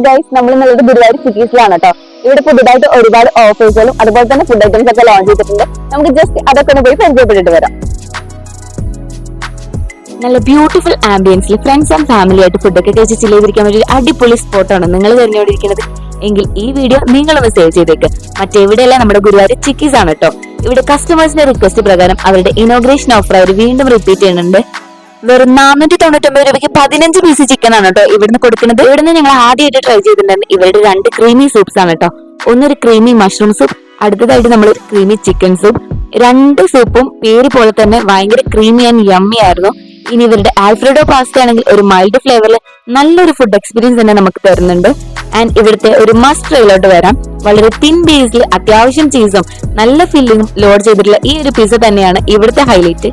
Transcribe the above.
Guys, നമ്മൾ ഇന്നുള്ളത് ഗുരുവായൂർ ചിക്കീസിലാണ് കേട്ടോ. ഇവിടെ പുതുതായിട്ട് ഒരുപാട് ഓഫേഴ്സുകളും അതുപോലെ തന്നെ ഫുഡ് ഐറ്റംസ് ഒക്കെ ലോഞ്ച് ചെയ്തിട്ടുണ്ട്. നമുക്ക് ജസ്റ്റ് അതൊക്കെ ഒന്ന് പോയി പരിചയപ്പെട്ടിട്ട് വരാം. നല്ല ബ്യൂട്ടിഫുൾ ആംബിയൻസിൽ ഫ്രണ്ട്സ് ആൻഡ് ഫാമിലി ആയിട്ട് ഫുഡൊക്കെ കഴിച്ച് ചിലവരിക്കാൻ ഒരു അടിപൊളി സ്പോട്ടാണ് നിങ്ങൾ തിരഞ്ഞുകൊണ്ടിരിക്കുന്നത് എങ്കിൽ ഈ വീഡിയോ നിങ്ങളൊന്ന് സേവ് ചെയ്തേക്ക്. മറ്റെവിടെയല്ല, നമ്മുടെ ഗുരുവായൂർ ചിക്കീസ് ആണ് കേട്ടോ. ഇവിടെ കസ്റ്റമേഴ്സിന്റെ റിക്വസ്റ്റ് പ്രകാരം അവരുടെ ഇനോഗ്രേഷൻ ഓഫർ അവർ വീണ്ടും റിപ്പീറ്റ് ചെയ്യുന്നുണ്ട്. വെറും 499 രൂപയ്ക്ക് 15 പീസ് ചിക്കൻ ആണ് കേട്ടോ ഇവിടുന്ന് കൊടുക്കുന്നത്. ഇവിടുന്ന് ഞങ്ങൾ ആദ്യമായിട്ട് ട്രൈ ചെയ്തിട്ടുണ്ട് ഇവരുടെ 2 ക്രീമി സൂപ്സ് ആണ് കേട്ടോ. ഒന്നൊരു ക്രീമി മഷ്റൂം സൂപ്പ്, അടുത്തതായിട്ട് നമ്മൾ ക്രീമി ചിക്കൻ സൂപ്പ്. 2 സൂപ്പും പേര് പോലെ തന്നെ ഭയങ്കര ക്രീമി ആൻഡ് യമ്മി ആയിരുന്നു. ഇനി ഇവരുടെ ആൽഫ്രെഡോ പാസ്ത ആണെങ്കിൽ ഒരു മൈൽഡ് ഫ്ലേവറിൽ നല്ലൊരു ഫുഡ് എക്സ്പീരിയൻസ് തന്നെ നമുക്ക് തരുന്നുണ്ട്. ആൻഡ് ഇവിടുത്തെ ഒരു മസ്റ്റ് ട്രൈയിലോട്ട് വരാം. വളരെ തിൻ ബേസിൽ അത്യാവശ്യം ചീസും നല്ല ഫില്ലിങ്ങും ലോഡ് ചെയ്തിട്ടുള്ള ഈ ഒരു പിസ്സ തന്നെയാണ് ഇവിടുത്തെ ഹൈലൈറ്റ്.